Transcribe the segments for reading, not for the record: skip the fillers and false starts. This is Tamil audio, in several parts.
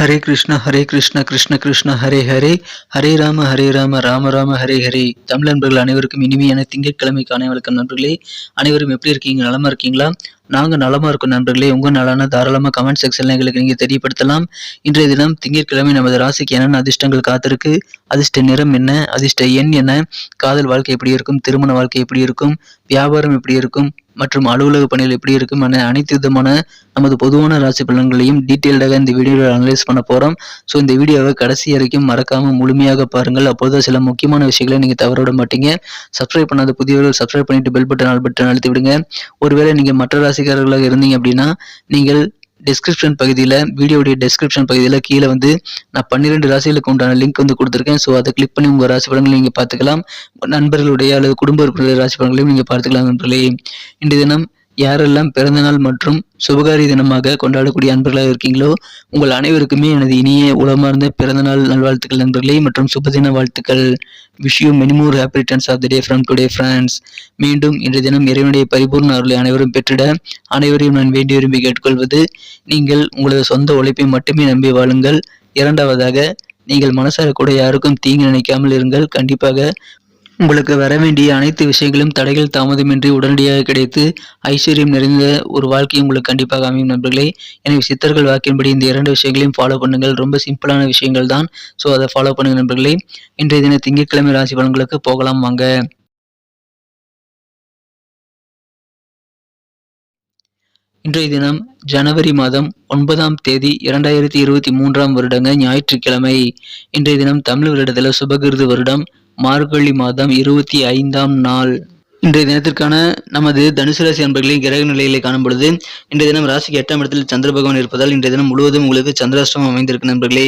ஹரே கிருஷ்ணா கிருஷ்ண கிருஷ்ண ஹரே ஹரே, ஹரே ராம ராம ராம ஹரே ஹரே. தமிழ் நண்பர்கள் அனைவருக்கும் இனிமையான திங்கட்கிழமை காலை வணக்கம் நண்பர்களே. அனைவரும் எப்படி இருக்கீங்க? நலமா இருக்கீங்களா? நாங்க நலமா இருக்கோம் நண்பர்களே. உங்க நலனா தாராளமா கமெண்ட் செக்ஷன்ல எங்களுக்கு நீங்க தெரியப்படுத்தலாம். இன்றைய தினம் திங்கட்கிழமை நமது ராசிக்கு என்னென்ன அதிர்ஷ்டங்கள் காத்திருக்கு, அதிர்ஷ்ட நிறம் என்ன, அதிர்ஷ்ட எண் என்ன, காதல் வாழ்க்கை எப்படி இருக்கும், திருமண வாழ்க்கை எப்படி இருக்கும், வியாபாரம் எப்படி இருக்கும் மற்றும் அலுவலக பணிகள் எப்படி இருக்கும் என அனைத்து விதமான நமது பொதுவான ராசி பலன்களையும் டீட்டெயில்டாக இந்த வீடியோவில் அனலைஸ் பண்ண போகிறோம். ஸோ இந்த வீடியோவை கடைசி வரைக்கும் மறக்காமல் முழுமையாக பாருங்கள். அப்போது சில முக்கியமான விஷயங்களை நீங்கள் தவற விட மாட்டீங்க. சப்ஸ்கிரைப் பண்ணாத புதியவர்கள் சப்ஸ்கிரைப் பண்ணிட்டு பெல் பட்டன் ஆல் பட்டன் அழுத்தி விடுங்க. ஒருவேளை நீங்கள் மற்ற ராசிக்காரர்களாக இருந்தீங்க அப்படின்னா நீங்கள் டிஸ்கிரிப்ஷன் பகுதியில் வீடியோடைய டிஸ்கிரிப்ஷன் பகுதியில் கீழே வந்து நான் 12 ராசிகளுக்கு உண்டான லிங்க் வந்து கொடுத்துருக்கேன். ஸோ அதை கிளிக் பண்ணி உங்கள் ராசி பலன்களை நீங்கள் பார்த்துக்கலாம். நண்பர்களுடைய அல்லது குடும்ப உறுப்பினர்கள் ராசி பலன்களையும் நீங்கள் பார்த்துக்கலாம் நண்பர்களே. இன்றைய தினம் யாரெல்லாம் பிறந்தநாள் மற்றும் சுபகாரி தினமாக கொண்டாடக்கூடிய அன்பர்களாக இருக்கீங்களோ உங்கள் அனைவருக்குமே எனது இனிய உளமார்ந்த பிறந்தநாள் நல்வாழ்த்துக்கள் நண்பர்களே மற்றும் சுபதின வாழ்த்துக்கள். Wish you many more happy returns of the day from today friends. மீண்டும் இன்றைய தினம் இறைவனுடைய பரிபூர்ண அருளை அனைவரும் பெற்றிட அனைவரையும் நான் வேண்டி விரும்பி கேட்டுக்கொள்வது, நீங்கள் உங்களது சொந்த உழைப்பை மட்டுமே நம்பி வாழுங்கள். இரண்டாவதாக, நீங்கள் மனசார கூட யாருக்கும் தீங்கு நினைக்காமல் இருங்கள். கண்டிப்பாக உங்களுக்கு வர வேண்டிய அனைத்து விஷயங்களும் தடைகள் தாமதமின்றி உடனடியாக கிடைத்து ஐஸ்வர்யம் நிறைந்த ஒரு வாழ்க்கை உங்களுக்கு கண்டிப்பாக அமையும் நண்பர்களே. எனவே சித்தர்கள் வாக்கின்படி இந்த 2 விஷயங்களையும் ஃபாலோ பண்ணுங்கள். ரொம்ப சிம்பிளான விஷயங்கள் தான். ஸோ அதை ஃபாலோ பண்ணுங்க நண்பர்களே. இன்றைய தின திங்கட்கிழமை ராசி பலன்களுக்கு போகலாம் வாங்க. இன்றைய தினம் ஜனவரி மாதம் 9ஆம் தேதி 2023ஆம் வருடங்க ஞாயிற்றுக்கிழமை. இன்றைய தினம் தமிழ் வருடத்தில் சுபகிருது வருடம் மார்கழி மாதம் 25ஆம் நாள். இன்றைய தினத்திற்கான நமது தனுசு ராசி அன்பர்களின் கிரக நிலைகளை காணும் பொழுது இன்றைய தினம் ராசிக்கு 8ஆம் இடத்தில் சந்திர பகவான் இருப்பதால் இன்றைய தினம் முழுவதும் உங்களுக்கு சந்திராஷ்டமம் அமைந்திருக்கு நண்பர்களே.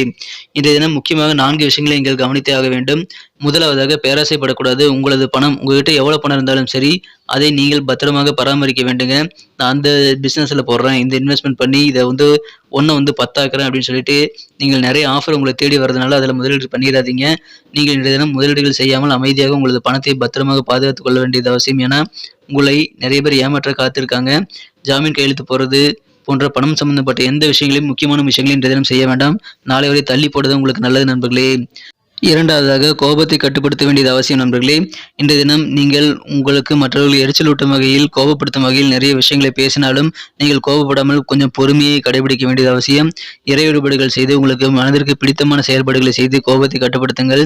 இன்றைய தினம் முக்கியமாக 4 விஷயங்களை நீங்கள் கவனித்தே ஆக வேண்டும். முதலாவதாக, பேராசைப்படக்கூடாது. உங்களது பணம் உங்ககிட்ட எவ்வளவு பணம் இருந்தாலும் சரி அதை நீங்கள் பத்திரமாக பராமரிக்க வேண்டுங்க. நான் அந்த பிஸ்னஸில் போடுறேன், இந்த இன்வெஸ்ட்மெண்ட் பண்ணி இதை வந்து 10 ஆக்குறேன் அப்படின்னு சொல்லிட்டு நீங்கள் நிறைய ஆஃபர் உங்களை தேடி வரதுனால அதில் முதலீடு பண்ணிடாதீங்க. நீங்கள் இன்றைய தினம் முதலீடுகள் செய்யாமல் அமைதியாக உங்களது பணத்தை பத்திரமாக பாதுகாத்துக் கொள்ள வேண்டியது அவசியம். ஏன்னா உங்களை நிறைய பேர் ஏமாற்ற காத்திருக்காங்க. ஜாமீன் கையெழுத்து போடுறது போன்ற பணம் சம்பந்தப்பட்ட எந்த விஷயங்களையும் முக்கியமான விஷயங்களையும் இன்றைய தினம் செய்ய வேண்டாம். நாளை வரை தள்ளி போடுறது உங்களுக்கு நல்லது நண்பர்களே. இரண்டாவதாக, கோபத்தை கட்டுப்படுத்த வேண்டியது அவசியம் நண்பர்களே. இன்றைய தினம் நீங்கள் உங்களுக்கு மற்றவர்கள் எரிச்சலூட்டும் வகையில் கோபப்படுத்தும் வகையில் நிறைய விஷயங்களை பேசினாலும் நீங்கள் கோபப்படாமல் கொஞ்சம் பொறுமையை கடைபிடிக்க வேண்டியது அவசியம். இறை வழிபாடுகள் செய்து உங்களுக்கு மனதிற்கு பிடித்தமான செயல்பாடுகளை செய்து கோபத்தை கட்டுப்படுத்துங்கள்.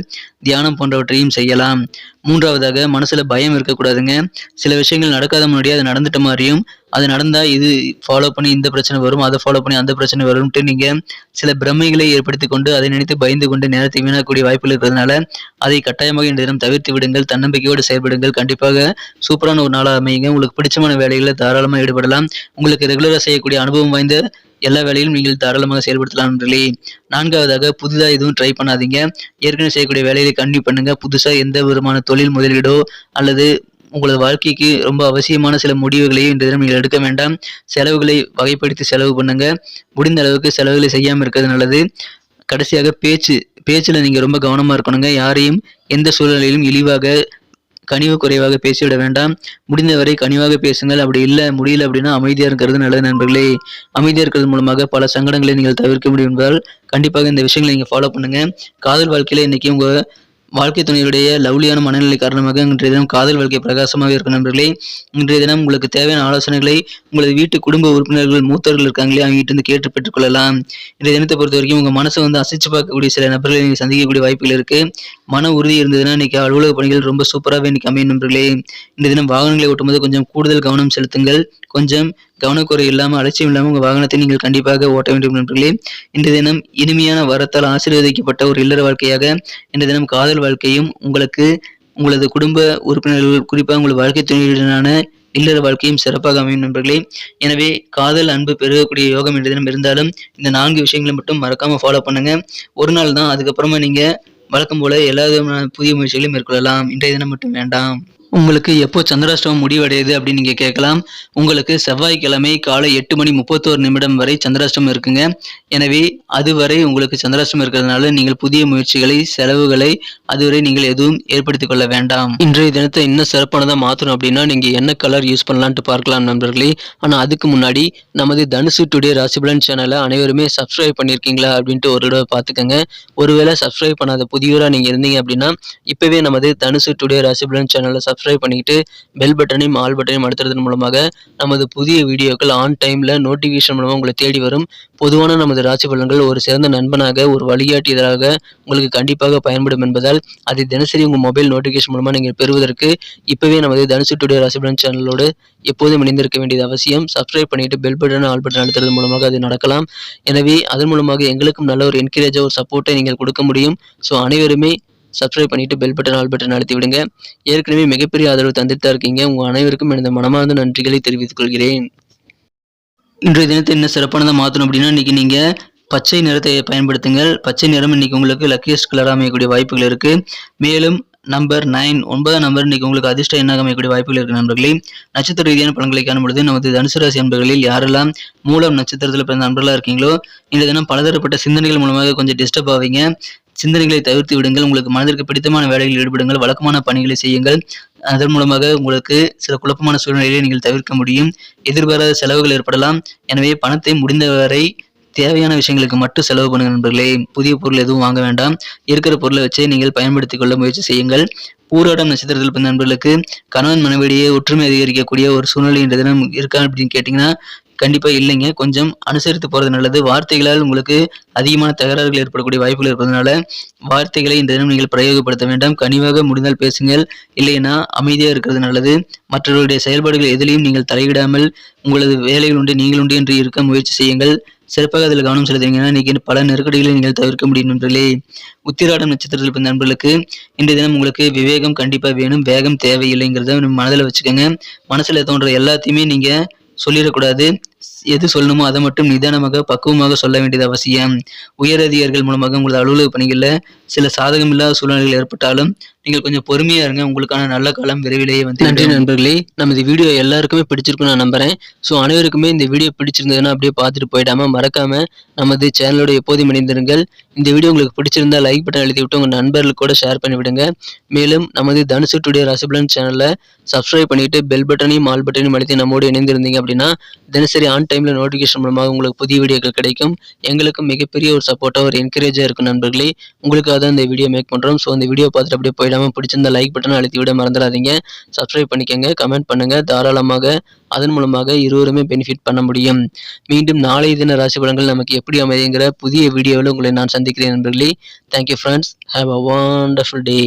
தியானம் போன்றவற்றையும் செய்யலாம். மூன்றாவதாக, மனசுல பயம் இருக்கக்கூடாதுங்க. சில விஷயங்கள் நடக்காத முன்னாடியே அது நடந்துட்ட மாதிரியும் அது நடந்தா இது ஃபாலோ பண்ணி இந்த பிரச்சனை வரும், அதை ஃபாலோ பண்ணி அந்த பிரச்சனை வரும்ட்டு நீங்க சில பிரமைகளை ஏற்படுத்தி கொண்டு அதை நினைத்து பயந்து கொண்டு நேரத்தை வீணாக்கக்கூடிய வாய்ப்புகள் இருக்கிறதுனால அதை கட்டாயமாக இந்த தினம் தவிர்த்து விடுங்கள். தன்னம்பிக்கையோடு செயல்படுங்கள். கண்டிப்பாக சூப்பரான ஒரு நாளாக அமையுங்க. உங்களுக்கு பிடிச்சமான வேலைகளை தாராளமாக ஈடுபடலாம். உங்களுக்கு ரெகுலராக செய்யக்கூடிய அனுபவம் வாய்ந்த எல்லா வேலையிலும் நீங்கள் தாராளமாக செயல்படுத்தலாம் நண்பர்களே. நான்காவதாக, புதிதாக எதுவும் ட்ரை பண்ணாதீங்க. ஏற்கனவே செய்யக்கூடிய வேலைகளை கண்டினியூ பண்ணுங்க. புதுசாக எந்த விதமான தொழில் முதலீடோ அல்லது உங்களது வாழ்க்கைக்கு ரொம்ப அவசியமான சில முடிவுகளையும் இந்த தினம் நீங்கள் எடுக்க வேண்டாம். செலவுகளை வகைப்படுத்தி செலவு பண்ணுங்க. முடிந்த அளவுக்கு செலவுகளை செய்யாமல் இருக்கிறது நல்லது. கடைசியாக, பேச்சில் நீங்கள் ரொம்ப கவனமாக இருக்கணுங்க. யாரையும் எந்த சூழ்நிலையிலும் இழிவாக கனிவு குறைவாக பேசிவிட வேண்டாம். முடிந்தவரை கனிவாக பேசுங்கள். அப்படி இல்லை முடியல அப்படின்னா அமைதியாக இருக்கிறது நல்லது நண்பர்களே. அமைதியாக இருக்கிறது மூலமாக பல சங்கடங்களை நீங்கள் தவிர்க்க முடியும் என்பதால் கண்டிப்பாக இந்த விஷயங்களை நீங்கள் ஃபாலோ பண்ணுங்க. காதல் வாழ்க்கையில இன்னைக்கு உங்க வாழ்க்கை துணையுடைய லவ்லியான மனநிலை காரணமாக இன்றைய தினம் காதல் வாழ்க்கை பிரகாசமாக இருக்கும் நண்பர்களே. இன்றைய தினம் உங்களுக்கு தேவையான ஆலோசனைகளை உங்களது வீட்டு குடும்ப உறுப்பினர்கள் மூத்தவர்கள் இருக்காங்களே அவங்ககிட்ட இருந்து கேட்டு பெற்றுக்கொள்ளலாம். இன்றைய தினத்தை பொறுத்த வரைக்கும் உங்க மனசை வந்து அசைச்சு பார்க்கக்கூடிய சில நபர்களை நீங்கள் சந்திக்கக்கூடிய வாய்ப்புகள் இருக்கு. மன உறுதி இருந்ததுன்னா இன்னைக்கு அலுவலக பணிகள் ரொம்ப சூப்பராகவே இன்னைக்கு அமையும் நண்பர்களே. இன்றைய தினம் வாகனங்களை ஓட்டும்போது கொஞ்சம் கூடுதல் கவனம் செலுத்துங்கள். கொஞ்சம் கவனக்குறை இல்லாமல் அலட்சியம் இல்லாமல் உங்கள் வாகனத்தை நீங்கள் கண்டிப்பாக ஓட்ட வேண்டும் நண்பர்களே. இன்றைய தினம் இனிமையான வரத்தால் ஆசீர்வதிக்கப்பட்ட ஒரு இல்லற வாழ்க்கையாக இன்றைய தினம் காதல் வாழ்க்கையும் உங்களது குடும்ப உறுப்பினர்கள் குறிப்பாக உங்களது வாழ்க்கை துணையுடனான இல்லற வாழ்க்கையும் சிறப்பாக அமையும் நண்பர்களே. எனவே காதல் அன்பு பெருகக்கூடிய யோகம் இன்றைய தினம் இருந்தாலும் இந்த 4 விஷயங்களை மட்டும் மறக்காம ஃபாலோ பண்ணுங்க. ஒரு நாள் தான், அதுக்கப்புறமா நீங்க வழக்கம் போல எல்லா விதமான புதிய முயற்சிகளையும் மேற்கொள்ளலாம். இன்றைய தினம் மட்டும் வேண்டாம். உங்களுக்கு எப்போ சந்திராஷ்டமம் முடிவடையுது அப்படின்னு நீங்க கேட்கலாம். உங்களுக்கு செவ்வாய்க்கிழமை காலை 8:31 வரை சந்திராஷ்டமம் இருக்குங்க. எனவே அதுவரை உங்களுக்கு சந்திராஷ்டமம் இருக்கிறதுனால நீங்கள் புதிய முயற்சிகளை, செலவுகளை அதுவரை நீங்கள் எதுவும் ஏற்படுத்திக் கொள்ள வேண்டாம். இன்றைய தினத்தை இன்னும் சிறப்பானதா மாத்தணும் அப்படின்னா நீங்க என்ன கலர் யூஸ் பண்ணலான்ட்டு பார்க்கலாம் நண்பர்களே. ஆனா அதுக்கு முன்னாடி நமது தனுசு டுடே ராசிபலன் சேனலை அனைவருமே சப்ஸ்கிரைப் பண்ணியிருக்கீங்களா அப்படின்ட்டு ஒரு தடவை பார்த்துக்கங்க. ஒருவேளை சப்ஸ்கிரைப் பண்ணாத புதியவரா நீங்க இருந்தீங்க அப்படின்னா இப்பவே நமது தனுசு டுடே ராசிபலன் சேனலை சப்ஸ்கிரைப் பண்ணிக்கிட்டு பெல் பட்டனையும் ஆல் பட்டனையும் அழுத்துறதன் மூலமாக நமது புதிய வீடியோக்கள் ஆன் டைம்ல நோட்டிபிகேஷன் மூலமா உங்களை தேடி வரும். பொதுவான நமது ராசி பலன்கள் ஒரு சிறந்த நண்பனாக, ஒரு வழிகாட்டியதாக உங்களுக்கு கண்டிப்பாக பயன்படும் என்பதால் அதை தினசரி உங்கள் மொபைல் நோட்டிபிகேஷன் மூலமா நீங்கள் பெறுவதற்கு இப்பவே நமது தனுசு டுடே ராசிபலன் சேனலோடு எப்போதும் இணைந்திருக்க வேண்டியது அவசியம். சப்ஸ்கிரைப் பண்ணிட்டு பெல் பட்டன் ஆல் பட்டன் அழுத்துறது மூலமாக அது நடக்கலாம். எனவே அதன் மூலமாக எங்களுக்கும் நல்ல ஒரு என்கரேஜா ஒரு சப்போர்ட்டை நீங்கள் கொடுக்க முடியும். ஸோ அனைவருமே சப்ஸ்கிரைப் பண்ணிட்டு பெல் பட்டன் ஆல் பட்டன் அழுத்தி விடுங்க. ஏற்கனவே மிகப்பெரிய ஆதரவு தந்துட்டு தான் இருக்கீங்க. உங்க அனைவருக்கும் எனது மனமார்ந்த நன்றிகளை தெரிவித்துக் கொள்கிறேன். இன்றைய தினத்தை என்ன சிறப்பானதா மாற்றணும் அப்படின்னா இன்னைக்கு நீங்க பச்சை நிறத்தை பயன்படுத்துங்கள். பச்சை நிறம் இன்னைக்கு உங்களுக்கு லக்கியஸ்ட் கலராக அமையக்கூடிய வாய்ப்புகள் இருக்கு. மேலும் நம்பர் 9 9ஆம் நம்பர் இன்னைக்கு உங்களுக்கு அதிர்ஷ்ட எண்ணாக அமையக்கூடிய வாய்ப்புகள் இருக்கு நண்பர்களே. நட்சத்திர ரீதியான பலன்களை காணும் பொழுது நமது தனுசு ராசி நண்பர்களில் யாரெல்லாம் மூலம் நட்சத்திரத்தில் பிறந்த நண்பர்களா இருக்கீங்களோ இந்த தினம் பலதரப்பட்ட சிந்தனைகள் மூலமாக கொஞ்சம் டிஸ்டர்ப் ஆவீங்க. சிந்தனைகளை தவிர்த்து விடுங்கள். உங்களுக்கு மனதிற்கு பிடித்தமான வேலைகளில் ஈடுபடுங்கள். வழக்கமான பணிகளை செய்யுங்கள். அதன் மூலமாக உங்களுக்கு சில குழப்பமான சூழ்நிலைகளை நீங்கள் தவிர்க்க முடியும். எதிர்பாராத செலவுகள் ஏற்படலாம். எனவே பணத்தை முடிந்தவரை தேவையான விஷயங்களுக்கு மட்டும் செலவு பண்ணுங்க நண்பர்களே. புதிய பொருள் எதுவும் வாங்க வேண்டாம். இருக்கிற பொருளை வச்சு நீங்கள் பயன்படுத்திக் கொள்ள முயற்சி செய்யுங்கள். பூராடம் நட்சத்திரத்தில் பிறந்த நண்பர்களுக்கு கணவன் மனைவியிடையே ஒற்றுமை அதிகரிக்கக்கூடிய ஒரு சூழ்நிலை இந்த தினம் இருக்கா அப்படின்னு கேட்டீங்கன்னா கண்டிப்பா இல்லைங்க. கொஞ்சம் அனுசரித்து போறது நல்லது. வார்த்தைகளால் உங்களுக்கு அதிகமான தகராறுகள் ஏற்படக்கூடிய வாய்ப்புகள் இருப்பதனால வார்த்தைகளை இந்த தினம் நீங்கள் பிரயோகப்படுத்த வேண்டாம். கனிவாக முடிந்தால் பேசுங்கள். இல்லைன்னா அமைதியா இருக்கிறது நல்லது. மற்றவர்களுடைய செயல்பாடுகள் எதிலையும் நீங்கள் தலையிடாமல் உங்களது வேலைகள் உண்டு நீங்கள் உண்டு என்று இருக்க முயற்சி செய்யுங்கள். சிறப்பாக அதில் கவனம் செலுத்துறீங்கன்னா இன்னைக்கு பல நெருக்கடிகளை நீங்கள் தவிர்க்க முடியும் நண்பர்களே. உத்திராடம் நட்சத்திரத்தில் பிறந்த நண்பர்களுக்கு இன்றைய தினம் உங்களுக்கு விவேகம் கண்டிப்பா வேணும். வேகம் தேவையில்லைங்கிறத மனதில் வச்சுக்கோங்க. மனசுல தோன்ற எல்லாத்தையுமே நீங்க சொல்லிடக்கூடாது. எது சொல்லணுமோ அதை மட்டும் நிதானமாக பக்குவமாக சொல்ல வேண்டியது அவசியம். உயரதிகாரிகள் மூலமாக உங்களது அலுவலக பணிகளில் சில சாதகம் இல்லாத சூழ்நிலைகள் ஏற்பட்டாலும் நீங்கள் கொஞ்சம் பொறுமையா இருங்க. உங்களுக்கான நல்ல காலம் விரைவிலேயே வந்து. நன்றி நண்பர்களே. நமது வீடியோ எல்லாருக்குமே பிடிச்சிருக்கும் நான் நம்புறேன். ஸோ அனைவருக்குமே இந்த வீடியோ பிடிச்சிருந்ததுன்னா அப்படியே பார்த்துட்டு போயிடாம மறக்காம நமது சேனலோட எப்போதும் இணைந்திருங்கள். இந்த வீடியோ உங்களுக்கு பிடிச்சிருந்தா லைக் பட்டன் அழுத்தி விட்டு உங்க நண்பர்களுக்கு கூட ஷேர் பண்ணி விடுங்க. மேலும் நமது தனுசு டுடே ராசிபலன் சேனலை சப்ஸ்கிரைப் பண்ணிட்டு பெல் பட்டனையும் ஆல் பட்டனையும் அழுத்தி நம்மோடு இணைந்திருந்தீங்க அப்படின்னா தினசரி ஆன் டைம்ல நோட்டிஃபிகேஷன் மூலமாக உங்களுக்கு புதிய வீடியோக்கள் கிடைக்கும். எங்களுக்கும் மிகப்பெரிய ஒரு சப்போர்ட்டா ஒரு என்கரேஜா இருக்கும் நண்பர்களே. உங்களுக்காக தான் இந்த வீடியோ மேக் பண்றோம். ஸோ இந்த வீடியோ பார்த்துட்டு அப்படியே போயிடாம பிடிச்சிருந்தா லைக் பட்டனை அழுத்தி விட மறந்துடாதீங்க. சப்ஸ்கிரைப் பண்ணிக்கங்க, கமெண்ட் பண்ணுங்க. தாராளமாக அதன் மூலமாக இருவருமே பெனிஃபிட் பண்ண முடியும். மீண்டும் நாளைய தின ராசி பலன்கள் நமக்கு எப்படி அமையுங்கிற புதிய வீடியோவில் உங்களை நான் சந்திக்கிறேன் நண்பர்களே. Thank you friends. Have a wonderful day.